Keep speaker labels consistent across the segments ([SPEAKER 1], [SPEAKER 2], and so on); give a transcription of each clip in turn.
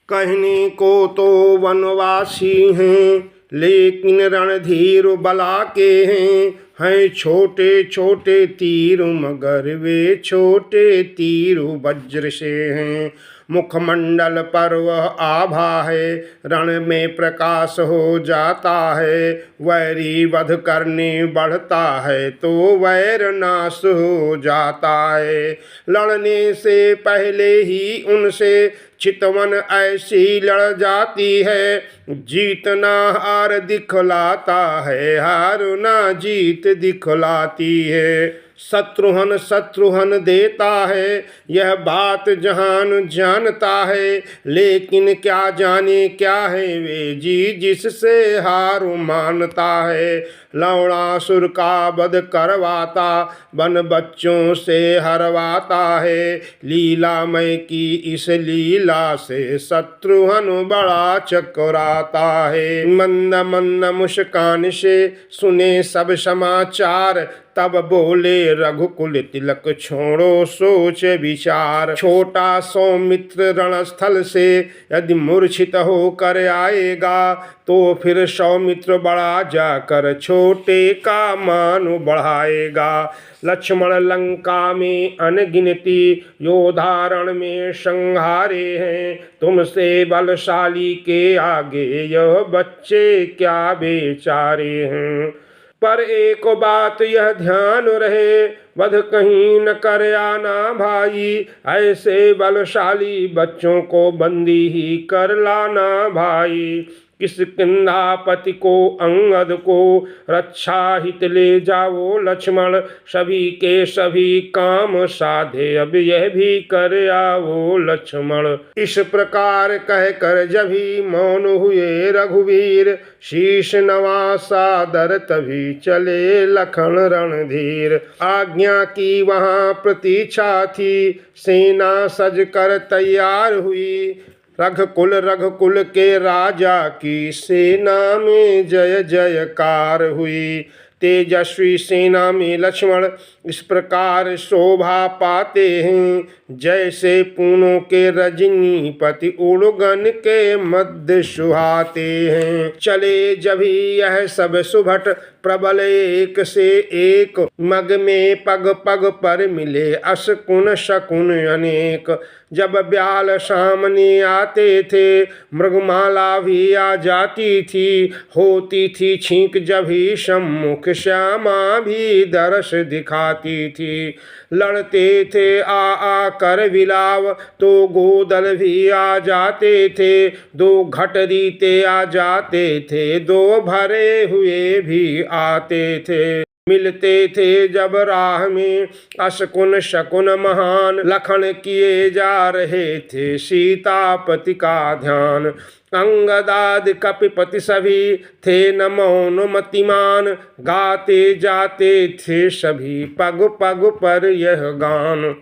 [SPEAKER 1] कहने को तो वनवासी हैं, लेकिन रणधीर बला के हैं छोटे छोटे तीर, मगर वे छोटे तीर वज्र से हैं। मुखमंडल पर वह आभा है, रण में प्रकाश हो जाता है। वैरी वध करने बढ़ता है तो वैर नाश हो जाता है। लड़ने से पहले ही उनसे चितवन ऐसी लड़ जाती है, जीतना हार दिखलाता है, हार ना जीत दिखलाती है। शत्रुहन देता है, यह बात जहान जानता है, लेकिन क्या जाने क्या है वे जी जिससे हार मानता है। लवणासुर का वध करवाता, बन बच्चों से हरवाता है। लीलामय की इस लीला से शत्रुहन बड़ा चकराता है। मंद मंद मुस्कान से सुने सब समाचार, तब बोले रघुकुल तिलक छोड़ो सोच विचार। छोटा सौमित्र रणस्थल से यदि मूर्छित होकर आएगा, तो फिर सौमित्र बड़ा जाकर छोटे का मान बढ़ाएगा। लक्ष्मण लंका में अनगिनती योधारण में संहारे हैं, तुमसे बलशाली के आगे यह बच्चे क्या बेचारे हैं। पर एक बात यह ध्यान रहे, वध कहीं न कर आना भाई, ऐसे बलशाली बच्चों को बंदी ही कर लाना भाई। किष्किंधापति को अंगद को रक्षा हित ले जाओ लक्ष्मण, सभी के सभी काम साधे अब यह भी कर आओ लक्ष्मण। इस प्रकार कह कर जब ही मौन हुए रघुवीर, शीश नवा सादर तभी चले लखन रणधीर। आज्ञा की वहां प्रतीक्षा थी, सेना सज कर तैयार हुई। रघुकुल के राजा की सेना में जय जयकार हुई। तेजस्वी सेना में लक्ष्मण इस प्रकार शोभा पाते हैं, जैसे पूनों के रजनीपति उड़गन के मध्य सुहाते हैं। चले जब ही यह सब सुभट प्रबल एक से एक, मग में पग पग पर मिले अशकुन शकुन अनेक। जब ब्याल सामने आते थे, मृगमाला भी आ जाती थी, होती थी छींक जब ही सम्मुख, श्यामा भी दरस दिखाती थी। लड़ते थे आ कर विलाव, तो गोदल भी आ जाते थे। दो घटरीते आ जाते थे, दो भरे हुए भी आते थे। मिलते थे जब राह में अशकुन शकुन महान, लखन किए जा रहे थे सीतापति का ध्यान। अंगदाद कपिपति सभी थे न मौन मतिमान, गाते जाते थे सभी पग पग पर यह गान।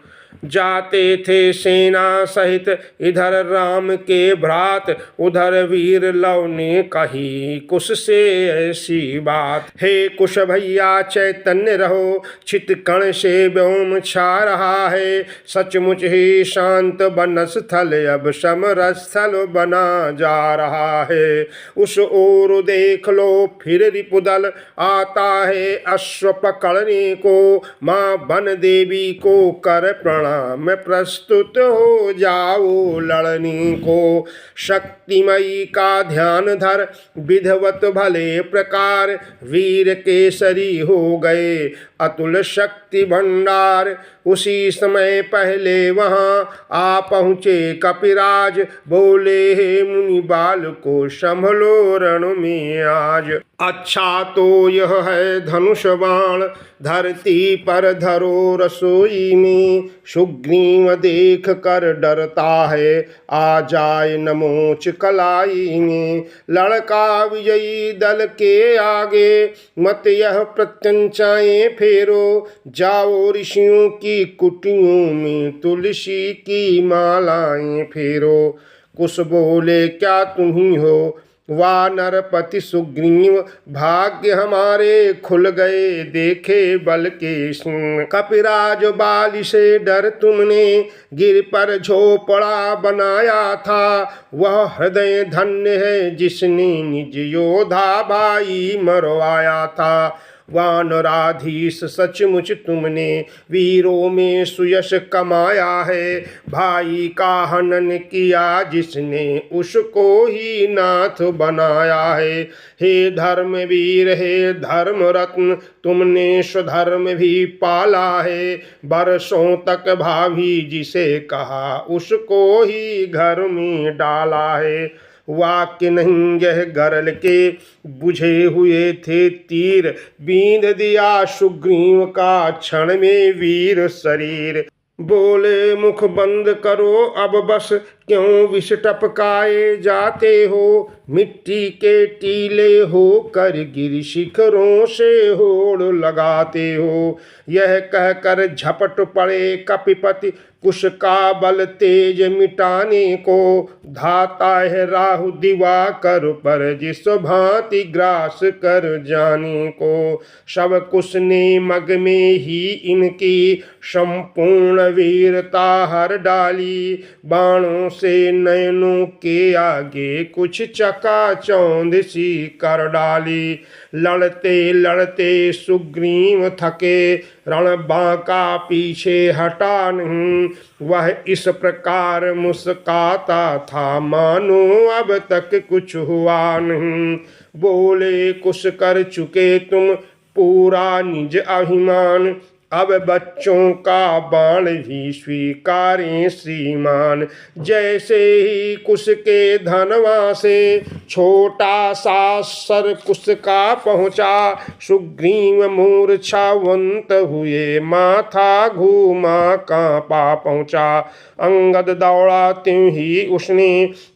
[SPEAKER 1] जाते थे सेना सहित इधर राम के भ्रात, उधर वीर लव ने कही कुश से ऐसी बात। हे कुश भैया चैतन्य रहो, छित कण से व्योम छा रहा है। सचमुच ही शांत वन स्थल अब समर स्थल बना जा रहा है। उस ओर देख लो फिर रिपुदल आता है अश्व पकड़ने को। माँ वन देवी को कर प्रणाम में प्रस्तुत हो जाओ लड़ने को। शक्तिमयी का ध्यान धर विधवत भले प्रकार, वीर केसरी हो गए अतुल शक्ति भंडार। उसी समय पहले वहां आ पहुँचे कपिराज, बोले हे मुनि बाल को संभलो रण में आज। अच्छा तो यह है धनुष बाण, धरती पर धरो रसोई में। सुग्रीव देख कर डरता है, आ जाए नमोच कलाई में। लड़का विजयी दल के आगे, मत यह प्रत्यंचाएं फेरो। जाओ ऋषियों की कुटियों में, तुलसी की मालाएं फेरो। कुछ बोले क्या तुम ही हो वानरपति सुग्रीव भाग्य हमारे खुल गए देखे बल के सिंह। कपिराज बाली से डर तुमने गिर पर झोपड़ा बनाया था, वह हृदय धन्य है जिसने निज योद्धा भाई मरवाया था। वानराधीश सचमुच तुमने वीरों में सुयश कमाया है, भाई का हनन किया जिसने उसको ही नाथ बनाया है। हे धर्मवीर हे धर्म रत्न तुमने स्वधर्म भी पाला है, बरसों तक भाभी जिसे कहा उसको ही घर में डाला है। वाक्य नहीं यह गरल के बुझे हुए थे तीर, बींध दिया सुग्रीव का क्षण में वीर शरीर। बोले मुख बंद करो अब बस क्यों विष टपकाए जाते हो, मिट्टी के टीले हो कर गिर शिखरों से होड़ लगाते हो। यह कहकर झपट पड़े कपिपति कुश का बल तेज मिटाने को, धाता है राहु दिवाकर पर जिस भांति ग्रास कर जाने को। शव कुश ने मग में ही इनकी संपूर्ण वीरता हर डाली, बाणों से नयनों के आगे कुछ चकाचौंध सी कर डाली। लड़ते लड़ते सुग्रीव थके रण बांका पीछे हटा नहीं, वह इस प्रकार मुस्काता था मानो अब तक कुछ हुआ नहीं। बोले कुछ कर चुके तुम पूरा निज अभिमान, अब बच्चों का बाण भी स्वीकारें श्रीमान। जैसे ही कुश के धनवा से छोटा सा सर कुश का पहुँचा, सुग्रीव मूर्छावंत हुए माथा घूमा कांपा पहुँचा। अंगद दौड़ा त्यों ही उसने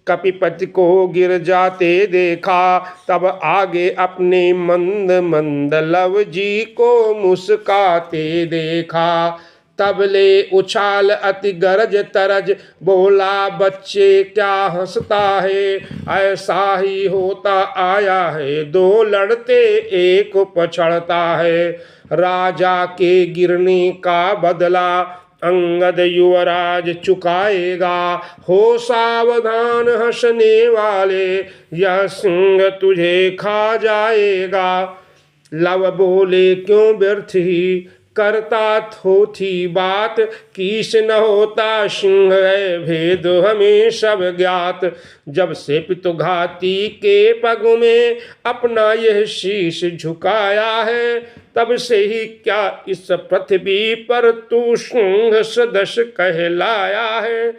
[SPEAKER 1] कपिपति को गिर जाते देखा, तब आगे अपने मंद मंद लव जी को मुस्काते देखा। तब ले उछाल अति गरज तरज बोला बच्चे क्या हंसता है, ऐसा ही होता आया है दो लड़ते एक पछड़ता है। राजा के गिरने का बदला अंगद युवराज चुकाएगा, हो सावधान हंसने वाले यह सिंह तुझे खा जाएगा। लव बोले क्यों व्यर्थ ही करता थोथी बात, किस न होता सिंह है भेद हमें सब ज्ञात। जब से पितुघाती के पग में अपना यह शीश झुकाया है, तब से ही क्या इस पृथ्वी पर तू सिंह सदस्य कहलाया है।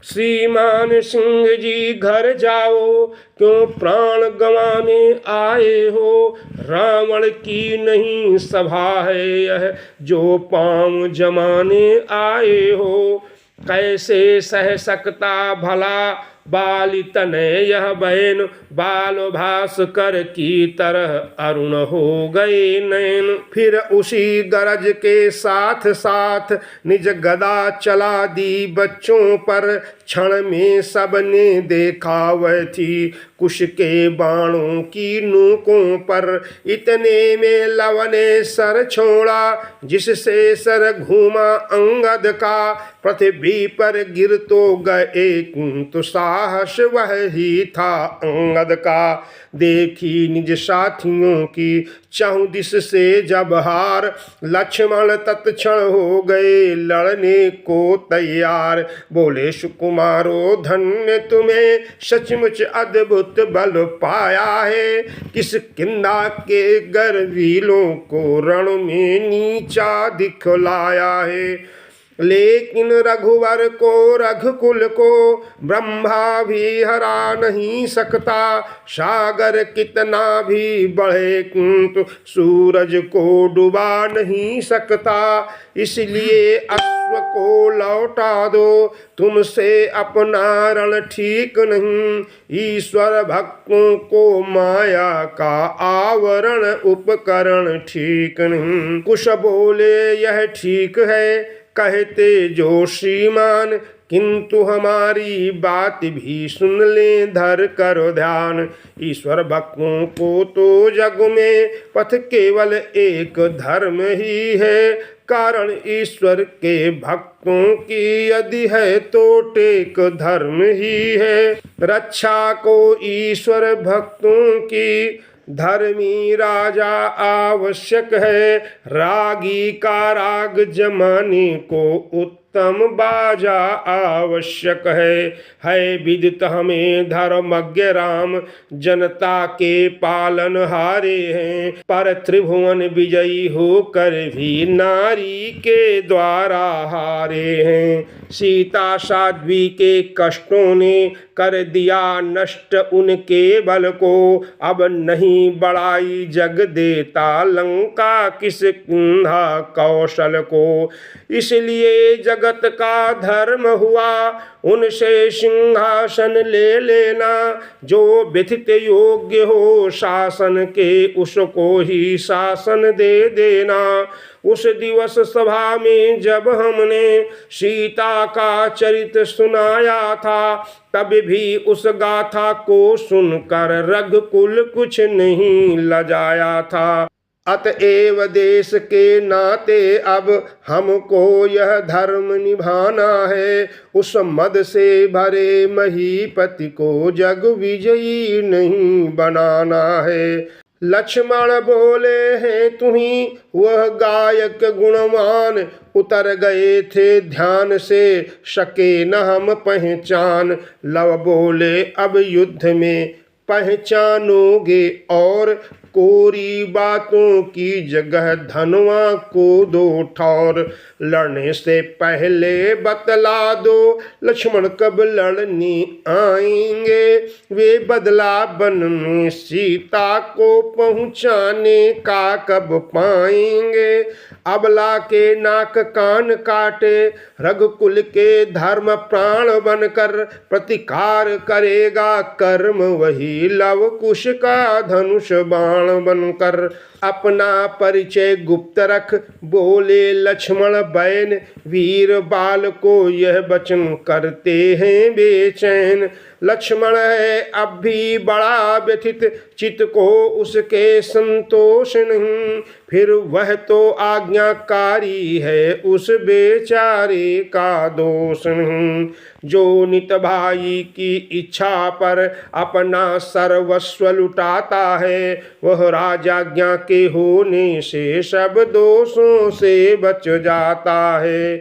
[SPEAKER 1] श्रीमान सिंह जी घर जाओ क्यों प्राण गंवाने आए हो, रावण की नहीं सभा है यह जो पांव जमाने आए हो। कैसे सह सकता भला बाली तनय यह बहन, बाल भास्कर की तरह अरुण हो गए नयन। फिर उसी गरज के साथ साथ निज गदा चला दी बच्चों पर, क्षण में सबने देखा वह थी कुश के बाणों की नोकों पर। इतने में लव ने सर छोड़ा जिससे सर घूमा अंगद का, पृथ्वी पर गिर तो गए किंतु साहस वह ही था अंगद का। देखी निज साथियों की चहुदिश से जब हार, लक्ष्मण तत्क्षण हो गए लड़ने को तैयार। बोले सुकुमारो धन्य तुम्हें सचमुच अद्भुत बल पाया है, किस किन्ना के गर्वीलों को रण में नीचा दिखलाया है। लेकिन रघुवर को रघुकुल को ब्रह्मा भी हरा नहीं सकता, सागर कितना भी बढ़े किंतु सूरज को डुबा नहीं सकता। इसलिए अश्व को लौटा दो, तुमसे अपना रण ठीक नहीं, ईश्वर भक्तों को माया का आवरण उपकरण ठीक नहीं। कुश बोले यह ठीक है कहते जो श्रीमान, किंतु हमारी बात भी सुन ले धर कर ध्यान। ईश्वर भक्तों को तो जग में पथ केवल एक धर्म ही है, कारण ईश्वर के भक्तों की यदि है तो टेक धर्म ही है। रक्षा को ईश्वर भक्तों की धर्मी राजा आवश्यक है, रागी का राग जमाने को उत्तम बाजा आवश्यक है विदित हमें धर्मज्ञ राम जनता के पालन हारे हैं, पर त्रिभुवन विजयी होकर भी नारी के द्वारा हारे हैं। सीता साध्वी के कष्टों ने कर दिया नष्ट उनके बल को, अब नहीं बढ़ाई जग देता लंका किस कुंधा कौशल को। इसलिए जगत का धर्म हुआ उनसे सिंहासन ले लेना, जो व्यथित योग्य हो शासन के उसको ही शासन दे देना। उस दिवस सभा में जब हमने सीता का चरित्र सुनाया था, तब भी उस गाथा को सुनकर रघुकुल कुछ नहीं लजाया था। अतएव देश के नाते अब हमको यह धर्म निभाना है, उस मद से भरे महीपति को जग विजयी नहीं बनाना है। लक्ष्मण बोले हैं तुम्ही वह गायक गुणवान, उतर गए थे ध्यान से सके न हम पहचान। लव बोले अब युद्ध में पहचानोगे और कोरी बातों की जगह धनवा को दो ठौर। लड़ने से पहले बतला दो लक्ष्मण कब लड़ने आएंगे, वे बदला बन में सीता को पहुँचाने का कब पाएंगे। अबला के नाक कान काटे रघुकुल के धर्म प्राण बनकर, प्रतिकार करेगा कर्म वही लव कुश का धनुष बाण बनकर। अपना परिचय गुप्त रख बोले लक्ष्मण बैन, वीर बाल को यह वचन करते हैं बेचैन। लक्ष्मण है अब भी बड़ा व्यथित, चित्त को उसके संतोष नहीं, फिर वह तो आज्ञाकारी है उस बेचारे का दोष नहीं। जो नित भाई की इच्छा पर अपना सर्वस्व लुटाता है, वह राजाज्ञा के होने से सब दोषों से बच जाता है।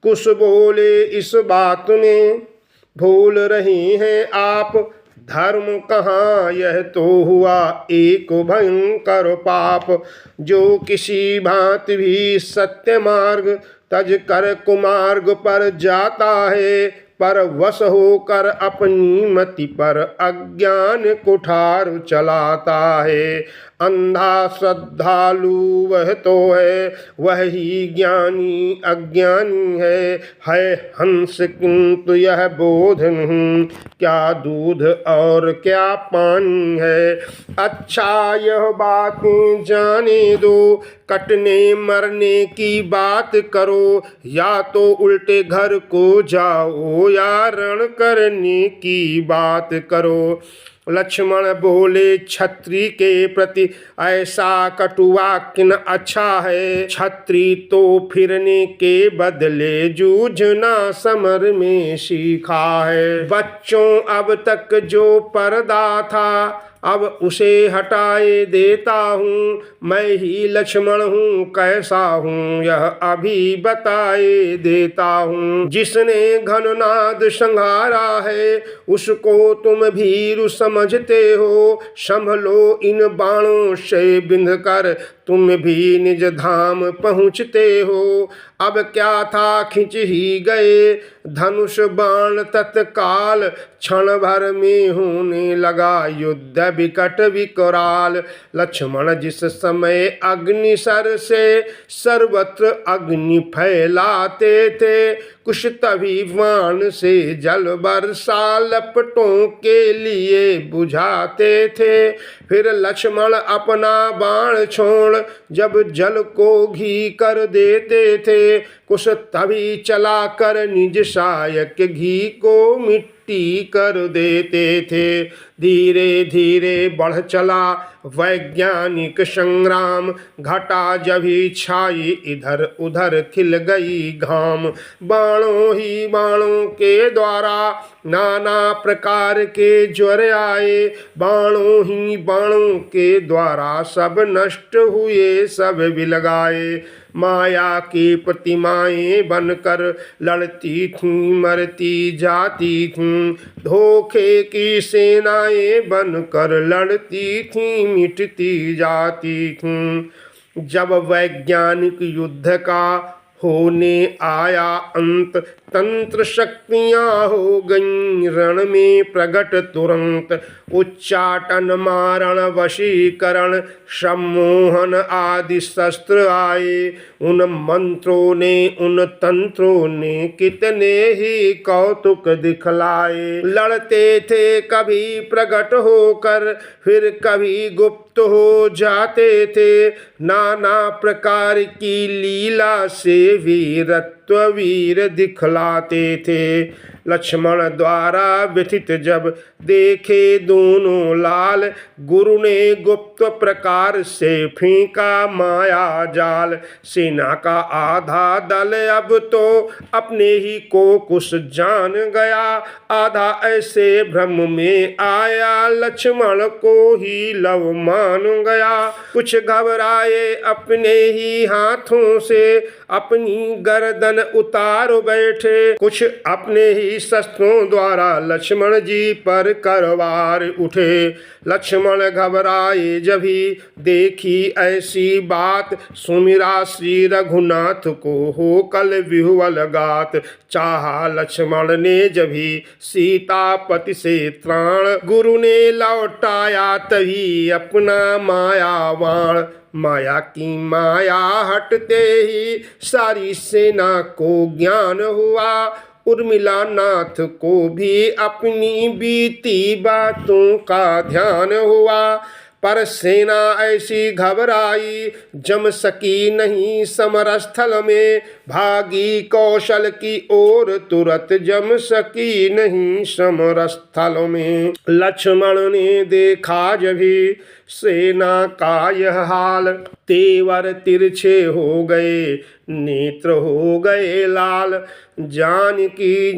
[SPEAKER 1] कुछ बोले इस बात में भूल रही हैं आप, धर्म कहाँ यह तो हुआ एक भयंकर पाप। जो किसी भांति भी सत्य मार्ग तज कर कुमार्ग पर जाता है, पर वश होकर अपनी मति पर अज्ञान कुठार चलाता है। अंधा श्रद्धालु वह तो है, वह ही ज्ञानी अज्ञानी है हंस किंतु यह बोध नहीं, क्या दूध और क्या पानी है। अच्छा यह बातें जाने दो, कटने मरने की बात करो, या तो उल्टे घर को जाओ या रण करने की बात करो। लक्ष्मण बोले क्षत्रिय के प्रति ऐसा कटुवाक्य न अच्छा है, क्षत्रिय तो फिरने के बदले जूझना समर में सीखा है। बच्चों अब तक जो पर्दा था अब उसे हटाए देता हूँ, मैं ही लक्ष्मण हूँ कैसा हूँ यह अभी बताए देता हूँ। जिसने घननाद संहारा है उसको तुम भीरु समझते हो, संभलो इन बाणों से बिंध कर तुम भी निज धाम पहुँचते हो। अब क्या था खिंच ही गए धनुष बाण तत्काल, क्षण भर में होने लगा युद्ध विकट विकराल। लक्ष्मण जिस समय अग्निसर से सर्वत्र अग्नि फैलाते थे, कुछ तभी बाण से जल वर्षा लपटों के लिए बुझाते थे। फिर लक्ष्मण अपना बाण छोड़ लक्ष्मण जब जल को घी कर देते थे, कुछ तभी चला कर निज सहायक घी को मिट्टी कर देते थे। धीरे धीरे बढ़ चला वैज्ञानिक संग्राम, घटा जब ही छाई इधर उधर खिल गई घाम। बाणों ही बाणों के द्वारा नाना प्रकार के ज्वर आए, बाणों ही बाणों के द्वारा सब नष्ट हुए सब विलगाए। माया की प्रतिमाएं बनकर लड़ती थीं मरती जाती थीं, धोखे की सेनाएं बनकर लड़ती थीं मिटती जाती थीं। जब वैज्ञानिक युद्ध का होने आया अंत, तंत्र शक्तियां हो गईं रण में प्रगट तुरंत। उच्चाटन मारण वशीकरण सम्मोहन आदि शस्त्र आए, उन मंत्रों ने उन तंत्रों ने कितने ही कौतुक दिखलाए। लड़ते थे कभी प्रगट होकर, फिर कभी गुप्त हो जाते थे, नाना प्रकार की लीला से वीरत्व वीर दिखलाते थे। लक्ष्मण द्वारा व्यथित जब देखे दोनों लाल, गुरु ने गुप्त प्रकार से फेंका माया जाल। सेना का आधा दल अब तो अपने ही को कुछ जान गया, आधा ऐसे भ्रम में आया लक्ष्मण को ही लव मान गया। कुछ घबराए अपने ही हाथों से अपनी गर्दन उतार बैठे, कुछ अपने ही शस्त्रों द्वारा लक्ष्मण जी पर करवार उठे। लक्ष्मण घबराए जब ही देखी ऐसी बात, सुमिरा श्री रघुनाथ को हो कल विह्वल गात। चाहा लक्ष्मण ने जब ही सीतापति से त्राण, गुरु ने लौटाया तभी अपना मायावाण। माया की माया हटते ही सारी सेना को ज्ञान हुआ, उर्मिला नाथ को भी अपनी बीती बातों का ध्यान हुआ। पर सेना ऐसी घबराई जम सकी नहीं समरस्थल में, भागी कौशल की ओर तुरंत जम सकी नहीं समरस्थल में। लक्ष्मण ने देखा जब ही सेना का यह हाल, तेवर तिरछे हो गए नेत्र हो गए लाल। जानकी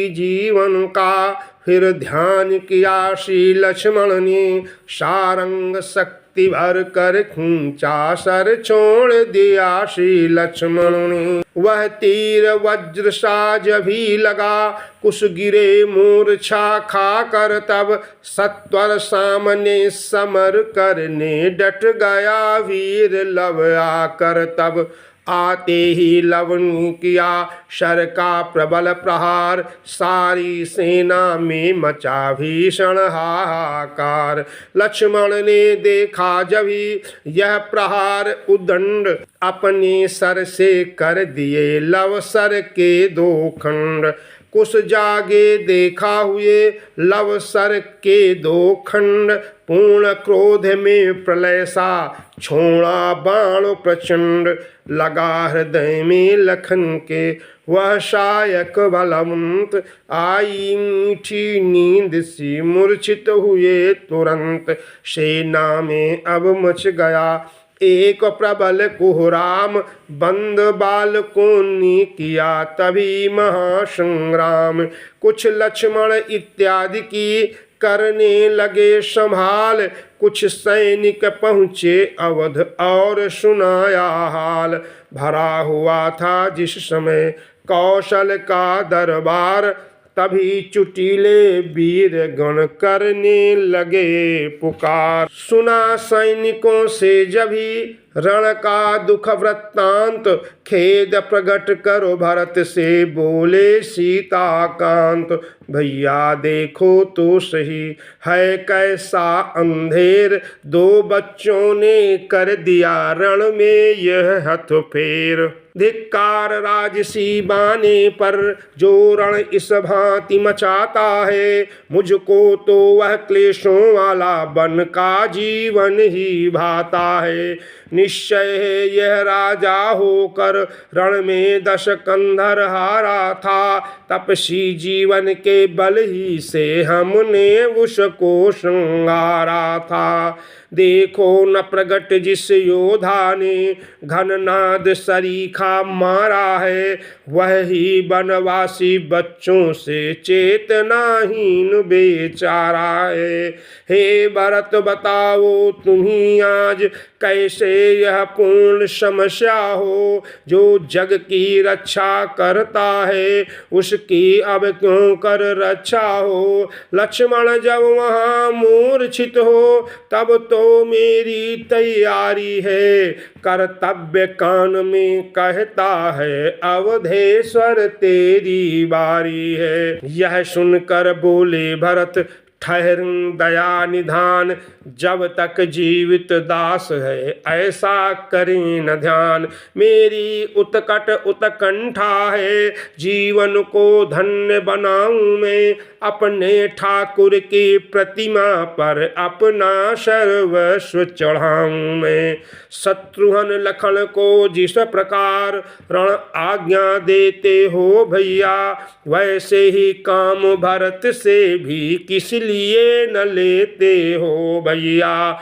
[SPEAKER 1] जीवन का फिर ध्यान किया श्री लक्ष्मण ने, सारंग शक्ति भर कर खींचा सर छोड़ दिया श्री लक्ष्मण ने। वह तीर वज्र सा जब ही लगा, कुछ गिरे मूर्छा खा कर तब, सत्वर सामने समर करने डट गया वीर लव आकर तब। आते ही लवण किया शर का प्रबल प्रहार, सारी सेना में मचा भीषण हाहाकार। लक्ष्मण ने देखा जब ही यह प्रहार, उदंड अपने सर से कर दिए लव सर के दो खंड। कुछ जागे देखा हुए लव सर के दो खंड, पूर्ण क्रोध में प्रलय सा छोड़ा बाण प्रचंड। लगा हृदय में लखन के वह शायक बलवंत, आई मीठी नींद सी मूर्छित हुए तुरंत। सेना में अब मच गया एक प्रबल कोहराम, बंद बालकों ने किया तभी महासंग्राम। कुछ लक्ष्मण इत्यादि की करने लगे संभाल, कुछ सैनिक पहुँचे अवध और सुनाया हाल। भरा हुआ था जिस समय कौशल का दरबार, तभी चुटीले वीर गण करने लगे पुकार। सुना सैनिकों से जब ही रण का दुख वृत्तांत, खेद प्रकट करो भरत से बोले सीताकांत। भैया देखो तो सही है कैसा अंधेर, दो बच्चों ने कर दिया रण में यह हथ फेर। धिक्कार राजसी बाने पर जो रण इस भांति मचाता है, मुझको तो वह क्लेशों वाला बन का जीवन ही भाता है। निश्चय यह राजा होकर रण में 10 कंधर हारा था। तपसी जीवन के बल ही से हमने उसको श्रृंगारा था। देखो न प्रगट जिस योधा ने घननाद सरीखा मारा है, वह ही बनवासी बच्चों से चेतनाहीन बेचारा है। हे भरत बताओ तुम्ही आज कैसे यह पूर्ण समस्या हो। जो जग की रक्षा करता है उसकी अब क्यों कर रक्षा हो। लक्ष्मण जब वहाँ मूर्छित हो तब तो मेरी तैयारी है। कर्तव्य कान में कहता है अवधेश्वर तेरी बारी है। यह सुनकर बोले भरत ठहर दया निधान, जब तक जीवित दास है ऐसा करें न ध्यान। मेरी उत्कट उत्कंठा है जीवन को धन्य बनाऊं मैं, अपने ठाकुर की प्रतिमा पर अपना सर्वस्व चढ़ाऊं मैं। शत्रुघ्न लखन को जिस प्रकार रण आज्ञा देते हो भैया, वैसे ही काम भरत से भी किस लिए न लेते हो भैया।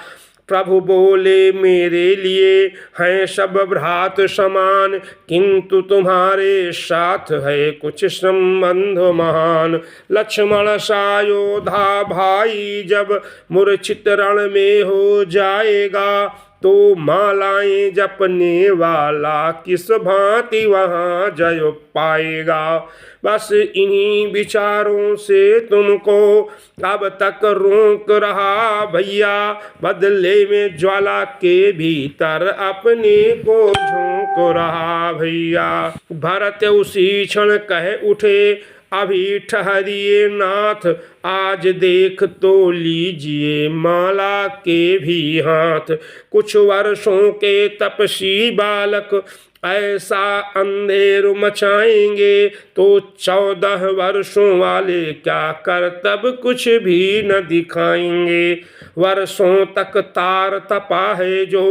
[SPEAKER 1] प्रभु बोले मेरे लिए हैं सब भ्रात समान, किंतु तुम्हारे साथ है कुछ संबंध महान। लक्ष्मण सा योधा भाई जब मूर्छित रण में हो जाएगा, तो मालाएं जपने वाला किस भांति वहाँ जय पाएगा। बस इन्हीं विचारों से तुमको अब तक रोक रहा भैया, बदले में ज्वाला के भीतर अपने को झोंक रहा भैया। भरत उसी क्षण कह उठे अभी ठहरिए नाथ, आज देख तो लीजिए माला के भी हाथ। कुछ वर्षों के तपसी बालक ऐसा अंधेर मचाएंगे, तो 14 वर्षों वाले क्या करतब कुछ भी न दिखाएंगे। वर्षों तक तार तपा है जो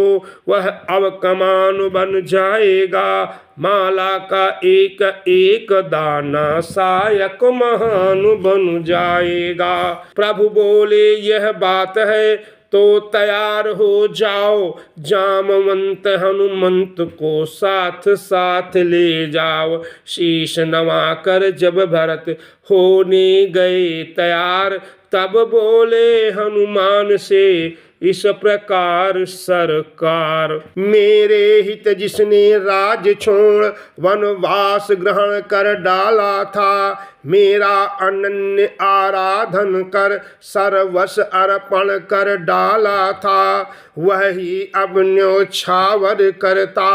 [SPEAKER 1] वह अब कमान बन जाएगा, माला का एक एक दाना सायक महान बन जाएगा। प्रभु बोले यह बात है तो तैयार हो जाओ, जामवंत हनुमंत को साथ साथ ले जाओ। शीश नवाकर जब भरत होने गए तैयार, तब बोले हनुमान से इस प्रकार सरकार। मेरे हित जिसने राज छोड़ वनवास ग्रहण कर डाला था, मेरा अनन्य आराधन कर सर्वस अर्पण कर डाला था, वही अब न्योछावर करता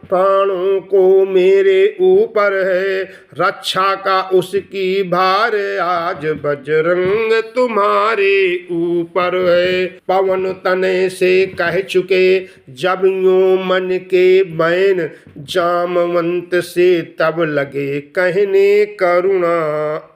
[SPEAKER 1] प्राणों को मेरे ऊपर है। रक्षा का उसकी भार आज बजरंग तुम्हारे ऊपर है। पवन तने से कह चुके जब यूं मन के बैन, जामवंत से तब लगे कहने करुणा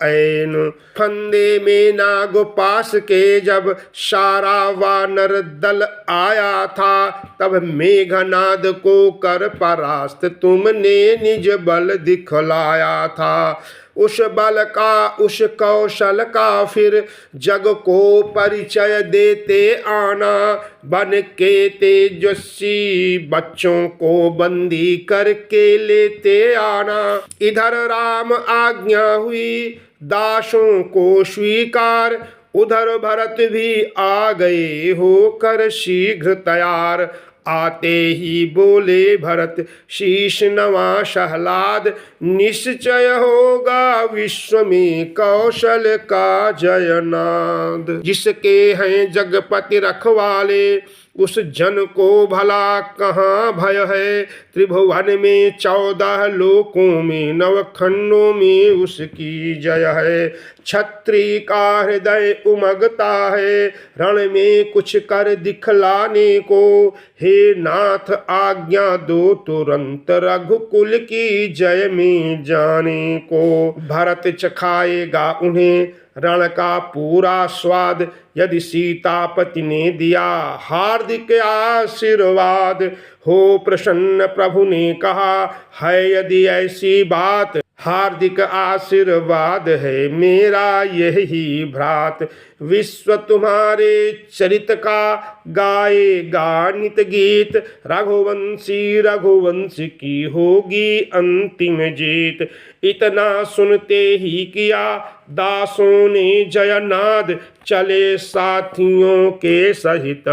[SPEAKER 1] ऐन। फंदे में नाग पास के जब सारा वानर दल आया था, तब मेघनाद को कर परास्त तुमने निज बल दिखलाया था। उस बल का उस कौशल का फिर जग को परिचय देते आना, बन के तेजस्वी बच्चों को बंदी करके लेते आना। इधर राम आज्ञा हुई दासों को स्वीकार, उधर भरत भी आ गए होकर शीघ्र तैयार। आते ही बोले भरत शीश नवा शहलाद, निश्चय होगा विश्व में कौशल का जयनाद। जिसके हैं जगपति रखवाले उस जन को भला कहाँ भय है। त्रिभुवन में 14 लोकों में नवखंडों में उसकी जय है। क्षत्रिय का हृदय उमगता है रण में कुछ कर दिखलाने को। हे नाथ आज्ञा दो तुरंत रघुकुल की जय में जाने को। भरत चखाएगा उन्हें रण का पूरा स्वाद यदि सीतापति ने दिया, हार्दिक आशीर्वाद। हो प्रसन्न प्रभु ने कहा, है यदि ऐसी बात, हार्दिक आशीर्वाद है मेरा यही भ्रात। विश्व तुम्हारे चरित का गाएगा नित गीत, रघुवंशी रघुवंश की होगी अंतिम जीत। इतना सुनते ही किया दासों ने जयनाद, चले साथियों के सहित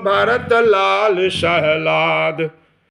[SPEAKER 1] भरत लाल शहलाद।